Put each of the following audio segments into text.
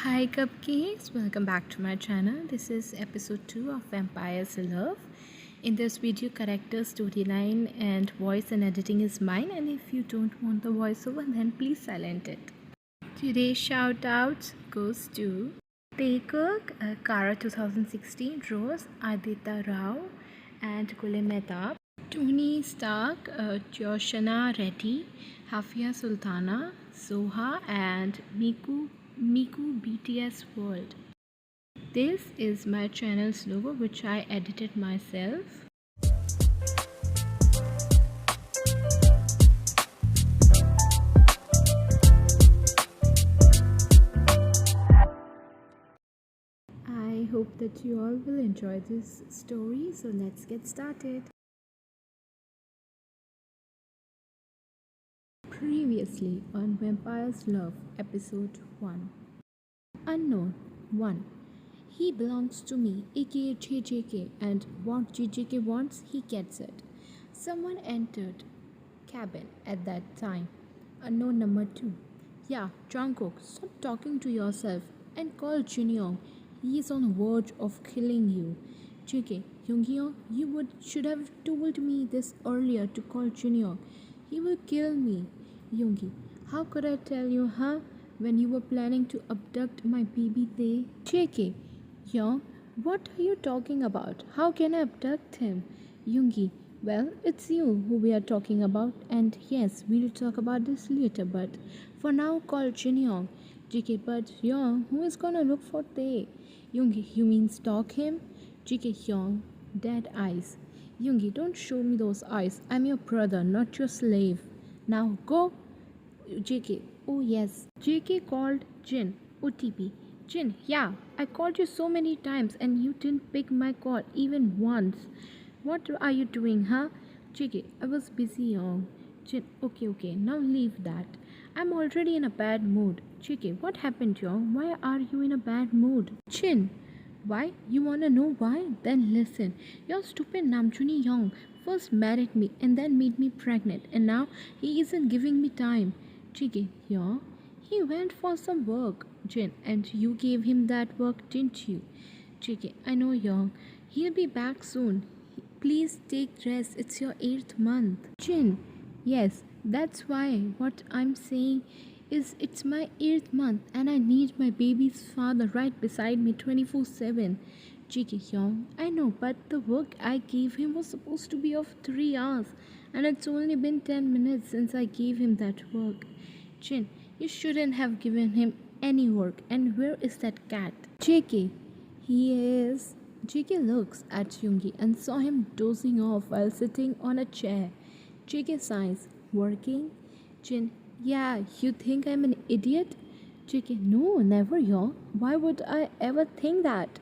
Hi cupcakes, welcome back to my channel. This is episode 2 of Vampires Love. In this video, character storyline and voice and editing is mine, and if you don't want the voiceover then please silent it. Today's shout out goes to Taekook, Kara 2016, Rose, Aditya Rao and Kule Mehtab, Tony Stark, Joshana Reddy, Hafia Sultana, Soha and Miku BTS World. This is my channel's logo which I edited myself. I hope that you all will enjoy this story, so let's get started. Previously on Vampire's Love, episode 1. Unknown 1. He belongs to me, aka JJK, and what JJK wants, he gets it. Someone entered cabin at that time. Unknown number 2. Yeah, Jungkook, stop talking to yourself and call Junyoung. He is on the verge of killing you. JK, Younghyung, you should have told me this earlier to call Junyoung. He will kill me. Yoongi, how could I tell you, huh? When you were planning to abduct my baby Tae? JK, Young, what are you talking about? How can I abduct him? Yoongi, well, it's you who we are talking about, and yes, we'll talk about this later, but for now, call Jin Young. JK, but Young, who is gonna look for Tae? Yoongi, you mean stalk him? JK, Young, dead eyes. Yoongi, don't show me those eyes. I'm your brother, not your slave. Now go. JK, oh yes. JK called Jin. OTP. Jin, yeah, I called you so many times and you didn't pick my call even once. What are you doing, huh? JK, I was busy, young. Jin, okay, now leave that. I'm already in a bad mood. JK, what happened, young? Why are you in a bad mood? Jin, why? You wanna know why? Then listen. Your stupid Namjoon Young first married me and then made me pregnant, and now he isn't giving me time. JK, yeah? He went for some work, Jin, and you gave him that work, didn't you? JK, I know, Young. He'll be back soon. Please take rest. It's your 8th month. Jin, yes, that's why what I'm saying is it's my 8th month and I need my baby's father right beside me 24/7. JK, Young, I know, but the work I gave him was supposed to be of 3 hours and it's only been 10 minutes since I gave him that work. Jin, you shouldn't have given him any work. And where is that cat? JK, he is. JK looks at Yoongi and saw him dozing off while sitting on a chair. JK sighs, working? Jin, yeah, you think I'm an idiot? JK, no, never, yo. Why would I ever think that?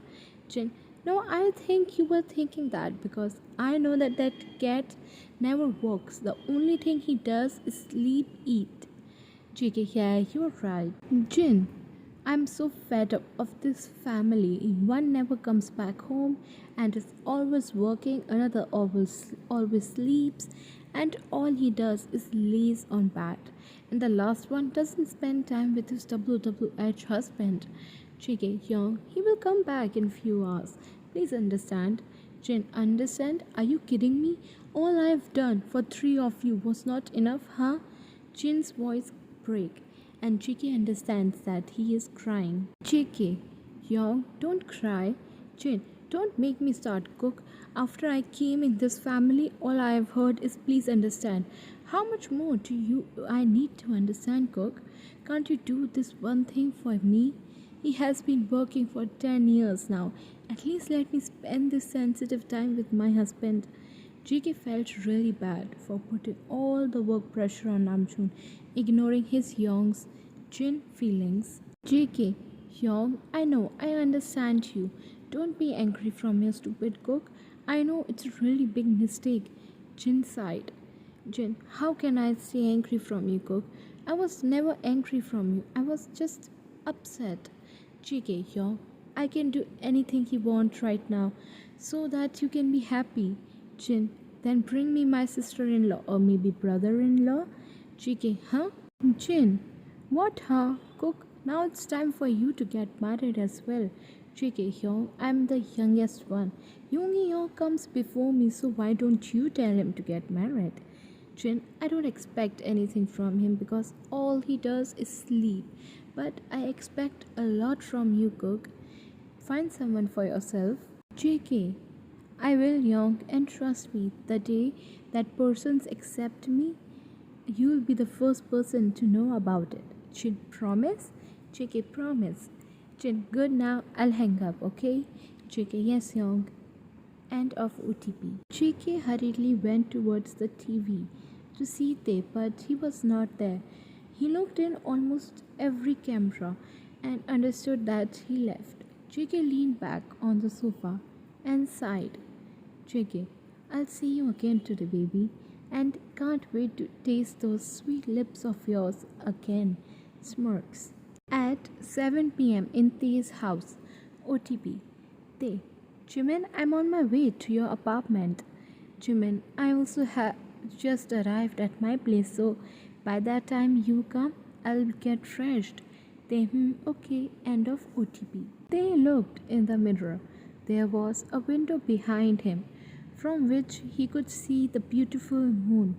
Jin, no, I think you were thinking that because I know that cat never walks. The only thing he does is sleep, eat. JK, yeah, you're right. Jin, I'm so fed up of this family. One never comes back home and is always working, another always sleeps, and all he does is lays on bed. And the last one doesn't spend time with his WWH husband. JK, young, he will come back in few hours. Please understand. Jin, understand? Are you kidding me? All I've done for 3 of you was not enough, huh? Jin's voice break and JK understands that he is crying. JK, Young, don't cry. Jin, don't make me start cook. After I came in this family, all I have heard is please understand. How much more do I need to understand, cook? Can't you do this one thing for me? He has been working for 10 years now. At least let me spend this sensitive time with my husband. JK felt really bad for putting all the work pressure on Namjoon, ignoring his Young's Jin feelings. JK, Young, I know, I understand you. Don't be angry from your stupid cook. I know it's a really big mistake. Jin sighed. Jin, how can I stay angry from you, cook? I was never angry from you. I was just upset. JK, Young, I can do anything you want right now so that you can be happy. Jin, then bring me my sister-in-law or maybe brother-in-law. JK, huh? Jin, what, huh? Cook, Now it's time for you to get married as well. JK Hyung, I'm the youngest one. Young Hyung comes before me, so why don't you tell him to get married? Jin, I don't expect anything from him because all he does is sleep. But I expect a lot from you, Cook. Find someone for yourself. JK, I will, Young, and trust me, the day that persons accept me, you'll be the first person to know about it. Jin, promise? JK, promise. Jin, good now, I'll hang up, okay? JK, yes, Young. End of OTP. JK hurriedly went towards the TV to see Tae, but he was not there. He looked in almost every camera and understood that he left. JK leaned back on the sofa and sighed. JK, I'll see you again today, baby, and can't wait to taste those sweet lips of yours again. Smirks. At 7 p.m. in Tae's house. OTP. Tae, Jimin, I'm on my way to your apartment. Jimin, I also have just arrived at my place, so by that time you come, I'll get fresh. They, okay, end of OTP. They looked in the mirror. There was a window behind him, from which he could see the beautiful moon.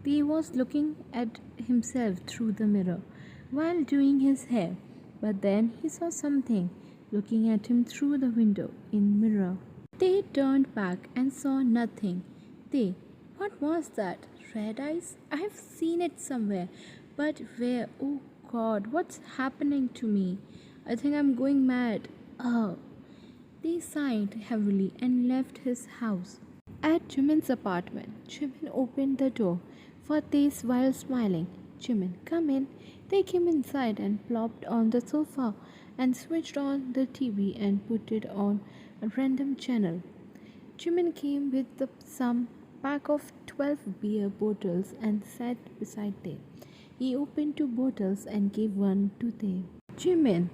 They was looking at himself through the mirror while doing his hair, but then he saw something looking at him through the window in mirror. They turned back and saw nothing. They, what was that? Red eyes? I have seen it somewhere, but where? Oh God, what's happening to me? I think I'm going mad. Oh. They sighed heavily and left his house. At Jimin's apartment, Jimin opened the door for Tae's while smiling. Jimin, come in. They came inside and plopped on the sofa and switched on the TV and put it on a random channel. Jimin came with some pack of 12 beer bottles and sat beside Tae. He opened 2 bottles and gave one to Tae. Jimin,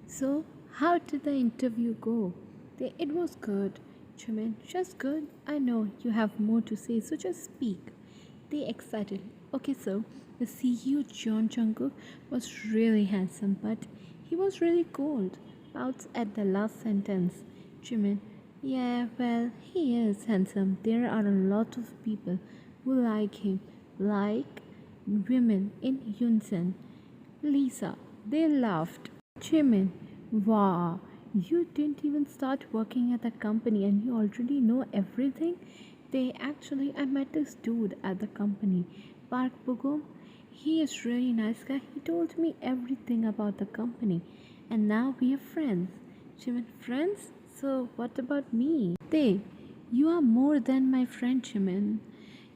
so how did the interview go? Tae, it was good. Jimin, just good. I know you have more to say, so just speak. They excited. Okay, so the CEO John Jungkook was really handsome, but he was really cold. Pouts at the last sentence. Jimin, yeah, well, he is handsome. There are a lot of people who like him, like women in unison. Lisa, they laughed. Jimin, wow, you didn't even start working at the company and you already know everything? I met this dude at the company, Park Bugum. He is really nice guy. He told me everything about the company, and now we are friends. Jimin, friends? So what about me? They, you are more than my friend, Jimin.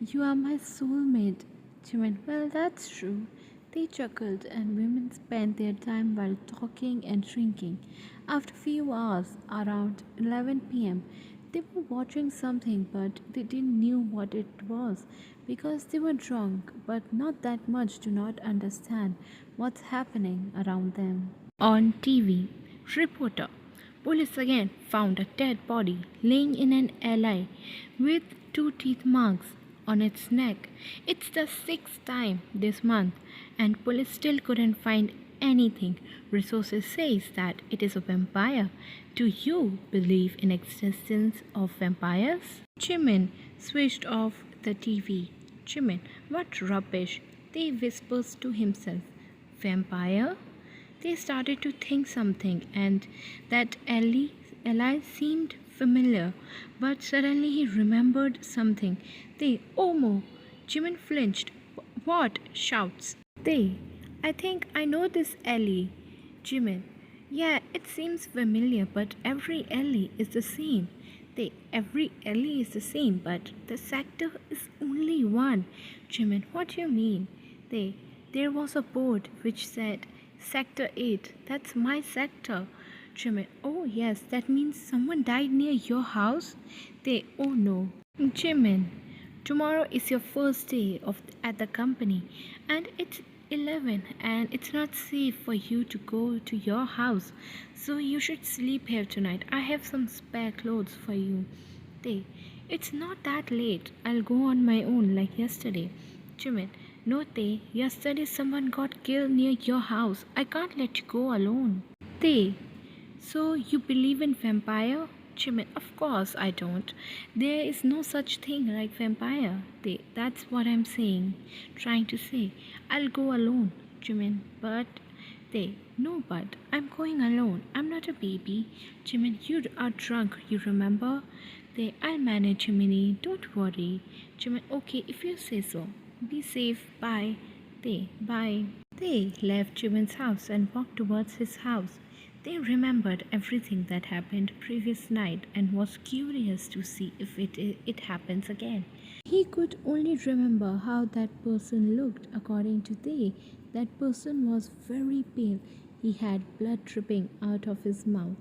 You are my soulmate. Jimin, well, that's true. They chuckled, and women spent their time while talking and drinking. After a few hours, around 11 p.m., they were watching something, but they didn't know what it was because they were drunk, but not that much to not understand what's happening around them. On TV, reporter. Police again found a dead body laying in an alley with 2 teeth marks on its neck. It's the 6th time this month, and police still couldn't find anything. Resources says that it is a vampire. Do you believe in existence of vampires? Jimin switched off the TV. Jimin, what rubbish, they whispers to himself. Vampire? They started to think something, and that Eli seemed familiar, but suddenly he remembered something. They, Omo! Jimin flinched. What? Shouts. They, I think I know this alley. Jimin, yeah, it seems familiar, but every alley is the same. Every alley is the same, but the sector is only one. Jimin, what do you mean? There was a board which said Sector 8. That's my sector. Jimin, oh yes, that means someone died near your house? Oh no. Jimin, tomorrow is your first day at the company, and it's 11 and it's not safe for you to go to your house, so you should sleep here tonight. I have some spare clothes for you. It's not that late. I'll go on my own like yesterday. Jimin, No, Te, yesterday someone got killed near your house. I can't let you go alone. Te, so you believe in vampire? Jimin, of course I don't. There is no such thing like vampire. Te, that's what I'm saying. Trying to say. I'll go alone, Jimin, but Te, no but. I'm going alone. I'm not a baby. Jimin, you are drunk, you remember? Te, I'll manage, Jiminy. Don't worry. Jimin, okay, if you say so. Be safe. Bye. Te, bye. They left Jimin's house and walked towards his house. They remembered everything that happened previous night and was curious to see if it happens again. He could only remember how that person looked. According to they, that person was very pale. He had blood dripping out of his mouth,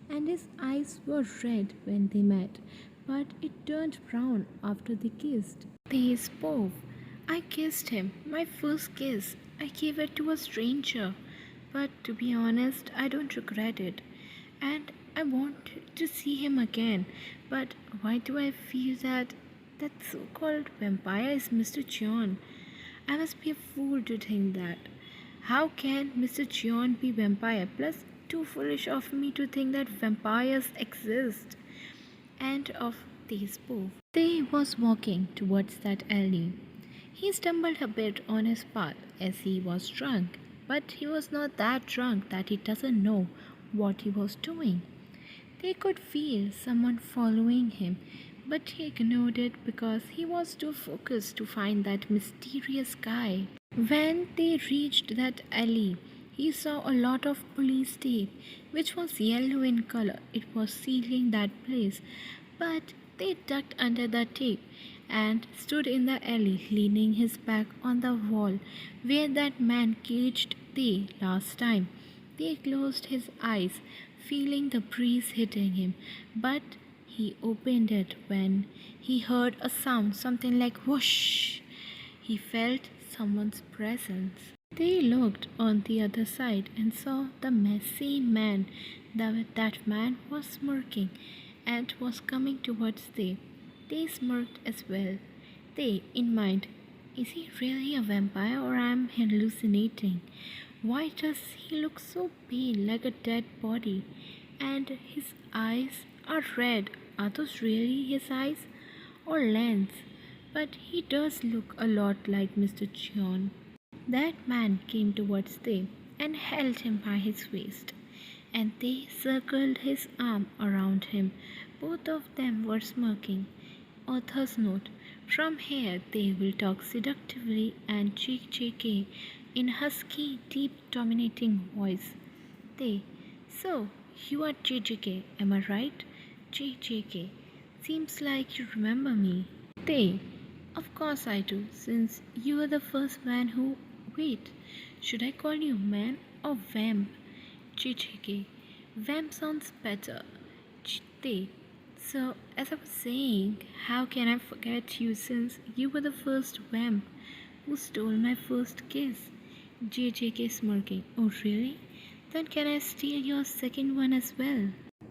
and his eyes were red when they met, but it turned brown after they kissed. They spoke. I kissed him, my first kiss. I gave it to a stranger. But to be honest, I don't regret it. And I want to see him again. But why do I feel that so-called vampire is Mr. John? I must be a fool to think that. How can Mr. John be vampire? Plus, too foolish of me to think that vampires exist. End of this book. They was walking towards that alley. He stumbled a bit on his path as he was drunk, but he was not that drunk that he doesn't know what he was doing. They could feel someone following him, but he ignored it because he was too focused to find that mysterious guy. When they reached that alley, he saw a lot of police tape, which was yellow in color. It was sealing that place, but they ducked under the tape and stood in the alley, leaning his back on the wall where that man caged Tay last time. Tay closed his eyes, feeling the breeze hitting him, but he opened it when he heard a sound, something like whoosh. He felt someone's presence. They looked on the other side and saw the messy man. That man was smirking and was coming towards them. They smirked as well. They, in mind, is he really a vampire or am I hallucinating? Why does he look so pale like a dead body? And his eyes are red. Are those really his eyes? Or lens? But he does look a lot like Mr. John. That man came towards them and held him by his waist, and they circled his arm around him. Both of them were smirking. Author's note: from here they will talk seductively and JJK in husky, deep, dominating voice. They, so you are JJK, am I right? JJK, seems like you remember me. They, of course I do, since you were the first man who. Wait, should I call you man or vamp? JJK, vamp sounds better. They, so as I was saying, how can I forget you since you were the first vamp who stole my first kiss? JJK smirking, oh really? Then can I steal your second one as well?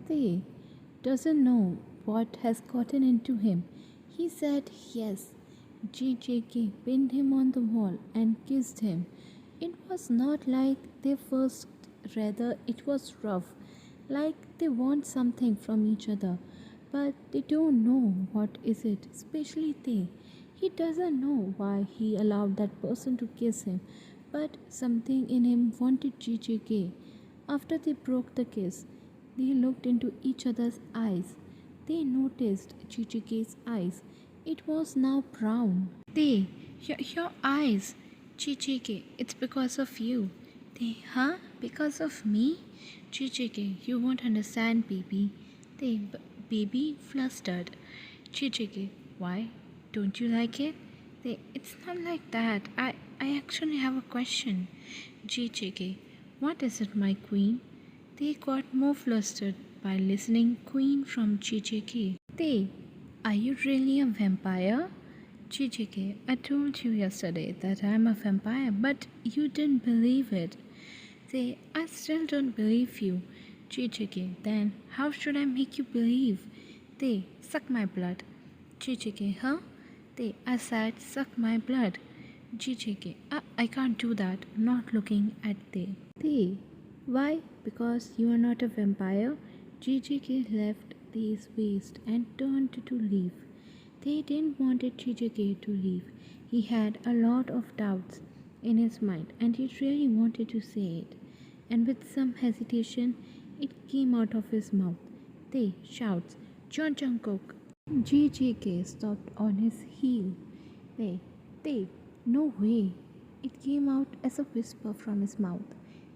They doesn't know what has gotten into him. He said yes. JJK pinned him on the wall and kissed him. It was not like their first, rather, it was rough, like they want something from each other, but they don't know what is it, especially they. He doesn't know why he allowed that person to kiss him, but something in him wanted JJK. After they broke the kiss, they looked into each other's eyes. They noticed JJK's eyes. It was now brown. They, your eyes. JJK, it's because of you. They, huh? Because of me? JJK, you won't understand, baby. They, baby, flustered. JJK, why? Don't you like it? They, it's not like that. I actually have a question. JJK, what is it, my queen? They got more flustered by listening queen from JJK. They, are you really a vampire? JJK, I told you yesterday that I'm a vampire, but you didn't believe it. They, I still don't believe you. JJK, then how should I make you believe? They, suck my blood. JJK, huh? They, I said, suck my blood. JJK, I can't do that, not looking at they. They. Why? Because you are not a vampire? JJK left Thay's waist and turned to leave. They didn't want JJK to leave. He had a lot of doubts in his mind and he really wanted to say it. And with some hesitation, it came out of his mouth. They shouts, John Jungkook. JJK stopped on his heel. They, they, no way. It came out as a whisper from his mouth.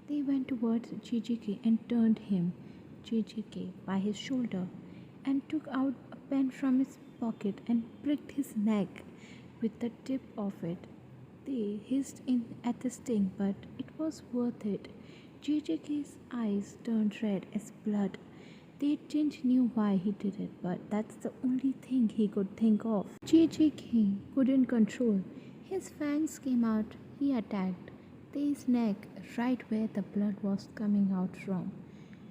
They went towards JJK and turned him, JJK, by his shoulder and took out a pen from his pocket and pricked his neck with the tip of it. They hissed in at the sting, but it was worth it. JJK's eyes turned red as blood. They didn't know why he did it, but that's the only thing he could think of. JJK couldn't control. His fangs came out. He attacked Tae's neck right where the blood was coming out from.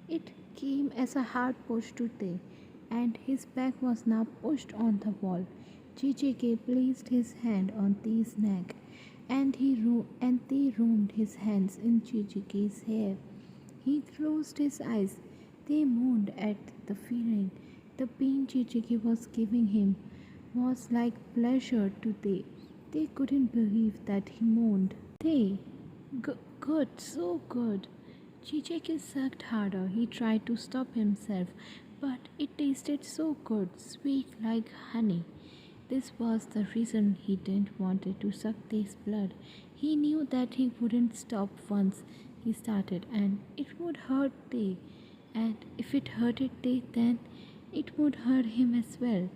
It came as a hard push to Tae, and his back was now pushed on the wall. JJK placed his hand on Tae's neck, and Tae roamed his hands in JJK's hair. He closed his eyes. They moaned at the feeling. The pain JJK was giving him was like pleasure to Tae. They couldn't believe that he moaned. Tae, good, so good. JJK sucked harder. He tried to stop himself, but it tasted so good, sweet like honey. This was the reason he didn't want to suck Tae's blood. He knew that he wouldn't stop once he started, and it would hurt Tae. And if it hurted Tae, then it would hurt him as well.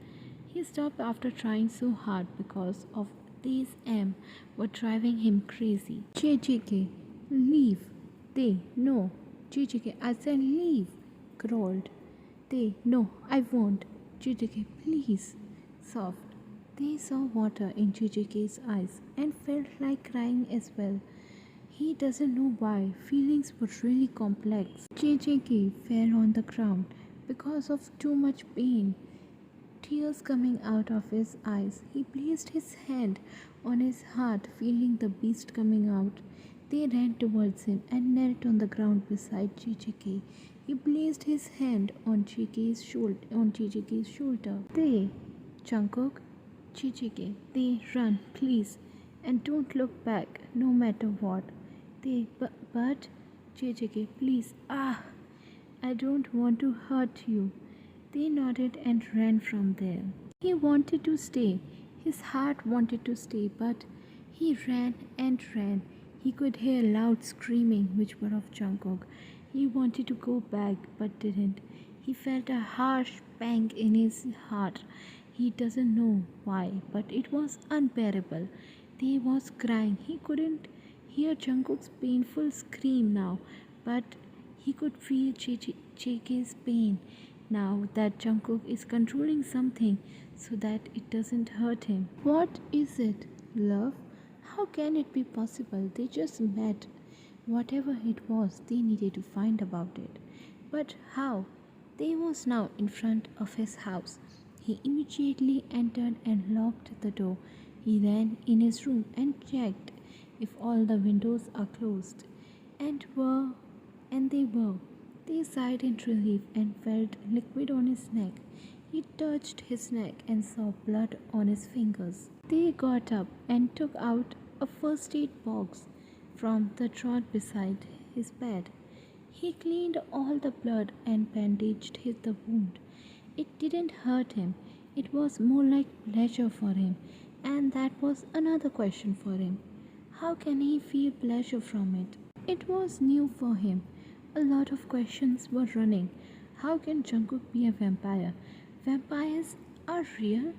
He stopped after trying so hard because of Tae's aim were driving him crazy. JJK, leave. Tae, no. JJK, I said leave, growled. Tae, no, I won't. JJK, please. Soft. They saw water in JJK's eyes and felt like crying as well. He doesn't know why. Feelings were really complex. JJK fell on the ground because of too much pain. Tears coming out of his eyes. He placed his hand on his heart, feeling the beast coming out. They ran towards him and knelt on the ground beside JJK. He placed his hand on JJK's shoulder. They, Jungkook, JJK, they run, please, and don't look back, no matter what. They, but JJK, please, I don't want to hurt you. They nodded and ran from there. He wanted to stay. His heart wanted to stay, but he ran and ran. He could hear loud screaming, which were of Jungkook. He wanted to go back, but didn't. He felt a harsh pang in his heart. He doesn't know why, but it was unbearable. He was crying. He couldn't hear Jungkook's painful scream now, but he could feel JK's pain now that Jungkook is controlling something so that it doesn't hurt him. What is it, love? How can it be possible? They just met. Whatever it was, they needed to find about it. But how? They was now in front of his house. He immediately entered and locked the door. He ran in his room and checked if all the windows are closed. And they were. They sighed in relief and felt liquid on his neck. He touched his neck and saw blood on his fingers. They got up and took out a first aid box from the drawer beside his bed. He cleaned all the blood and bandaged the wound. It didn't hurt him. It was more like pleasure for him. And that was another question for him. How can he feel pleasure from it? It was new for him. A lot of questions were running. How can Jungkook be a vampire? Vampires are real,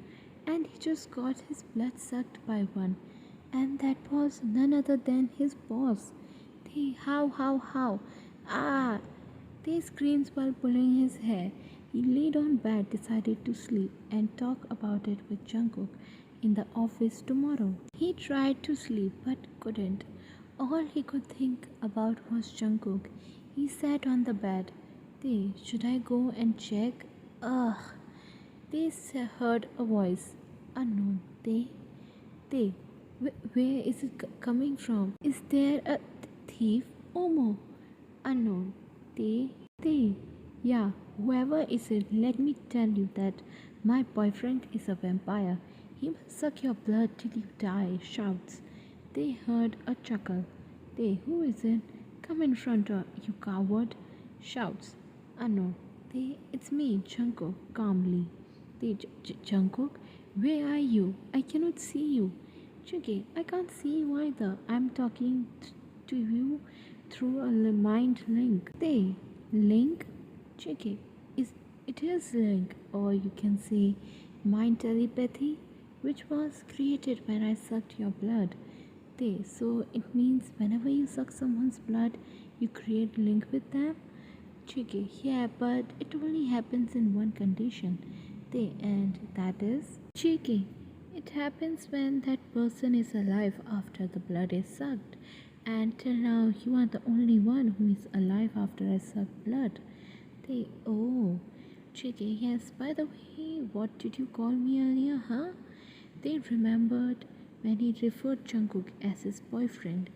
and he just got his blood sucked by one. And that was none other than his boss. How? Ah! They screamed while pulling his hair. He laid on bed, decided to sleep and talk about it with Jungkook in the office tomorrow. He tried to sleep but couldn't. All he could think about was Jungkook. He sat on the bed. Should I go and check? Ugh. They heard a voice. Unknown. They. Where is it coming from? Is there a thief? Omo. Unknown. They. Yeah, whoever is it, let me tell you that my boyfriend is a vampire. He will suck your blood till you die, shouts. They heard a chuckle. They, who is it? Come in front of you, coward, shouts. Unknown. They, it's me, Jungkook, calmly. They, Jungkook, where are you? I cannot see you. Chucky, I can't see you either. I'm talking to you through a mind link. They, link? Chucky, is it is link, or you can say mind telepathy, which was created when I sucked your blood. They, so it means whenever you suck someone's blood, you create link with them. Cheeky, yeah, but it only happens in one condition. They, and that is cheeky. It happens when that person is alive after the blood is sucked. And till now, you are the only one who is alive after I sucked blood. They, oh, cheeky, yes, by the way, what did you call me earlier, huh? They remembered when he referred Jungkook as his boyfriend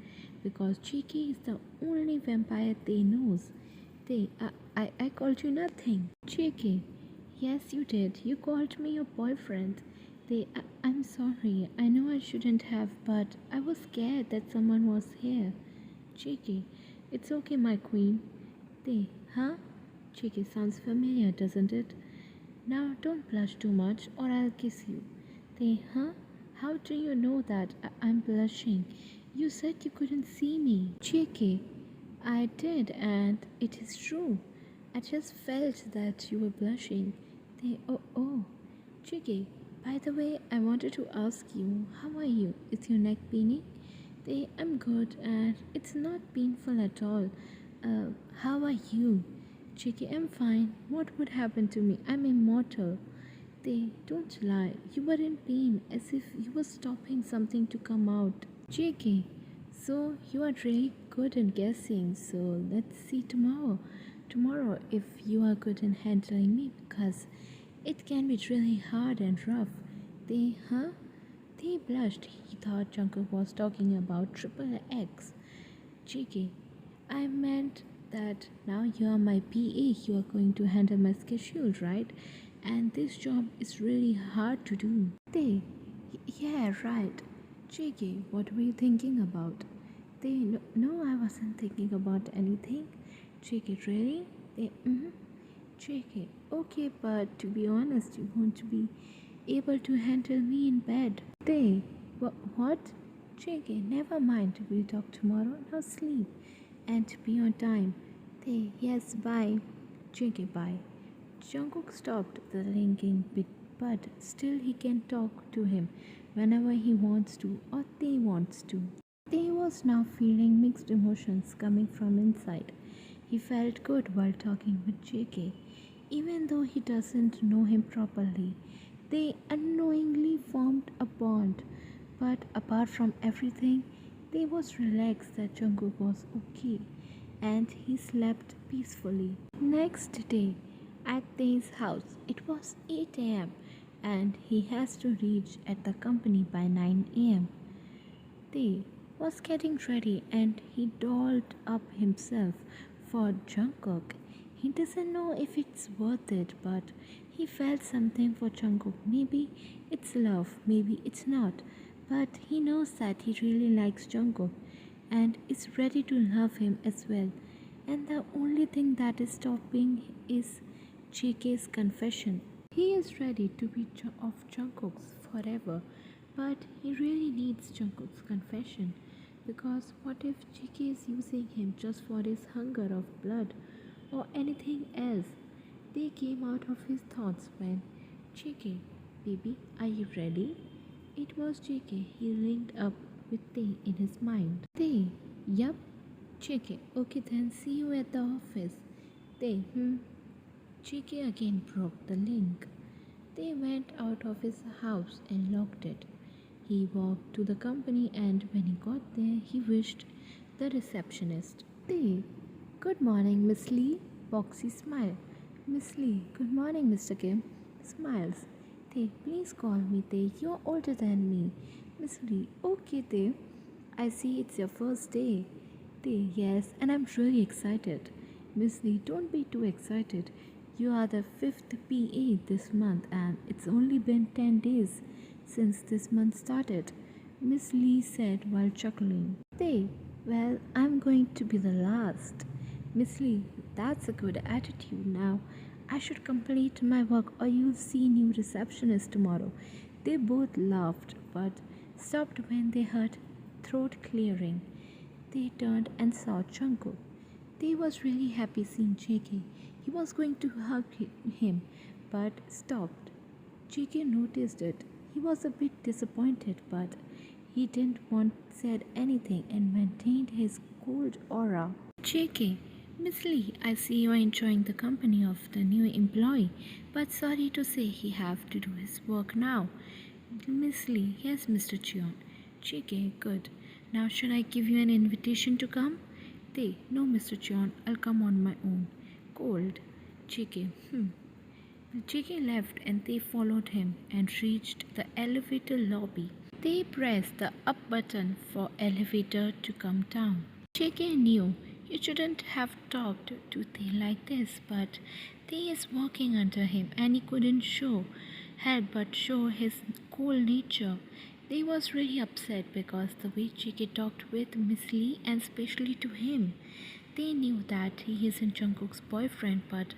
because Cheeky is the only vampire they knows. They, I called you nothing. Cheeky, yes you did. You called me your boyfriend. They, I'm sorry. I know I shouldn't have, but I was scared that someone was here. Cheeky, it's okay, my queen. They, huh? Cheeky sounds familiar, doesn't it? Now don't blush too much or I'll kiss you. They, huh? How do you know that I'm blushing? You said you couldn't see me. Cheeky, I did, and it is true. I just felt that you were blushing. They, oh. Cheeky, by the way, I wanted to ask you, how are you? Is your neck paining? They, I'm good, and it's not painful at all. How are you? Cheeky, I'm fine. What would happen to me? I'm immortal. They, don't lie. You were in pain as if you were stopping something to come out. JK, so you are really good in guessing. So let's see tomorrow. Tomorrow, if you are good in handling me, because it can be really hard and rough. They, huh? They blushed. He thought Jungkook was talking about triple X. JK, I meant that now you are my PA, you are going to handle my schedule, right? And this job is really hard to do. They, yeah, right. JK, what were you thinking about? They, no, I wasn't thinking about anything. JK, really? They, JK, okay, but to be honest, you won't be able to handle me in bed. They, what? JK, never mind, we'll talk tomorrow. Now sleep and be on time. They, yes, bye. JK, bye. Jungkook stopped the linking bit, but still he can talk to him whenever he wants to or they wants to. They was now feeling mixed emotions coming from inside. He felt good while talking with JK, even though he doesn't know him properly. They unknowingly formed a bond, but apart from everything, they was relaxed that Jungkook was okay, and he slept peacefully. Next day, at Tae's house, it was 8 a.m. and he has to reach at the company by 9 a.m. Tae was getting ready and he dolled up himself for Jungkook. He doesn't know if it's worth it, but he felt something for Jungkook. Maybe it's love, maybe it's not, but he knows that he really likes Jungkook and is ready to love him as well. And the only thing that is stopping is JK's confession. He is ready to be of Jungkook's forever, but he really needs Jungkook's confession because what if JK is using him just for his hunger of blood or anything else? They came out of his thoughts when JK, baby, are you ready? It was JK. He linked up with Tae in his mind. Tae, yup. JK, okay then, see you at the office. Tae, JK again broke the link. They went out of his house and locked it. He walked to the company and when he got there, he wished the receptionist. They, good morning, Miss Lee. Boxy smile. Miss Lee, good morning, Mr. Kim. Smiles. They, please call me They. You're older than me. Miss Lee, okay, Tae. I see it's your first day. Tae, yes, and I'm really excited. Miss Lee, don't be too excited. You are the fifth PA this month, and it's only been 10 days since this month started, Miss Lee said while chuckling. Tae, well, I'm going to be the last. Miss Lee, that's a good attitude now. I should complete my work or you'll see new receptionist tomorrow. They both laughed but stopped when they heard throat clearing. They turned and saw Jungkook. They was really happy seeing JK. He was going to hug him but stopped. JK noticed it. He was a bit disappointed but he didn't want said anything and maintained his cold aura. JK, Miss Lee, I see you are enjoying the company of the new employee, but sorry to say he have to do his work now. Miss Lee, yes, Mr. Cheon. JK, good. Now should I give you an invitation to come? They, no, Mr. Cheon, I'll come on my own. Cold. JK, JK left and they followed him and reached the elevator lobby. They pressed the up button for elevator to come down. JK knew you shouldn't have talked to Tae like this, but Tae is walking under him and he couldn't help but show his cool nature. They was really upset because the way JK talked with Miss Lee and especially to him. They knew that he isn't Jungkook's boyfriend, but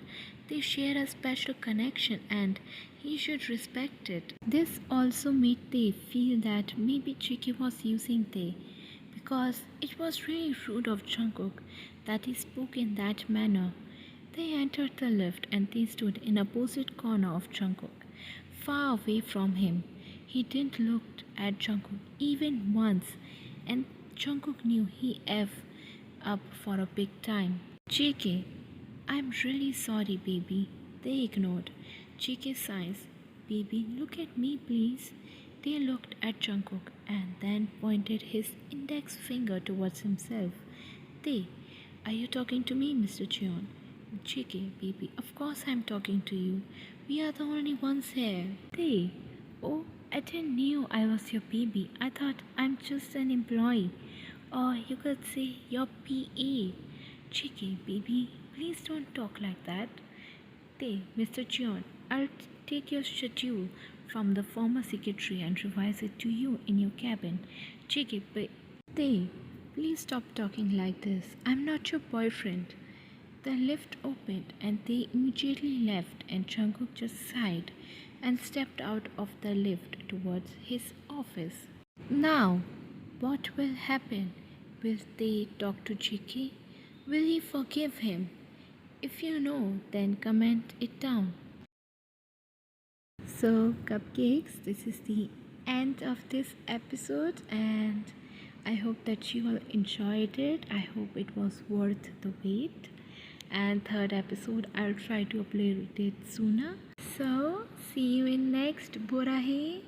they share a special connection and he should respect it. This also made Tae feel that maybe JK was using Tae because it was really rude of Jungkook that he spoke in that manner. They entered the lift and they stood in opposite corner of Jungkook, far away from him. He didn't look at Jungkook even once, and Jungkook knew he up for a big time. JK, I'm really sorry, baby. They ignored. JK sighs. Baby, look at me, please. They looked at Jungkook and then pointed his index finger towards himself. They, are you talking to me, Mr. Cheon? JK, baby, of course I'm talking to you. We are the only ones here. They, oh, I didn't know I was your baby. I thought I'm just an employee. Or you could say your PA. JK, baby, please don't talk like that. They, Mr. Cheon, I'll take your schedule from the former secretary and revise it to you in your cabin. JK, they, please stop talking like this. I'm not your boyfriend. The lift opened and they immediately left and Jungkook just sighed and stepped out of the lift towards his office. Now, what will happen? Will they talk to JK? Will he forgive him? If you know, then comment it down. So, cupcakes, this is the end of this episode, and I hope that you all enjoyed it. I hope it was worth the wait. And third episode, I'll try to upload it sooner. So, see you in next Borahe.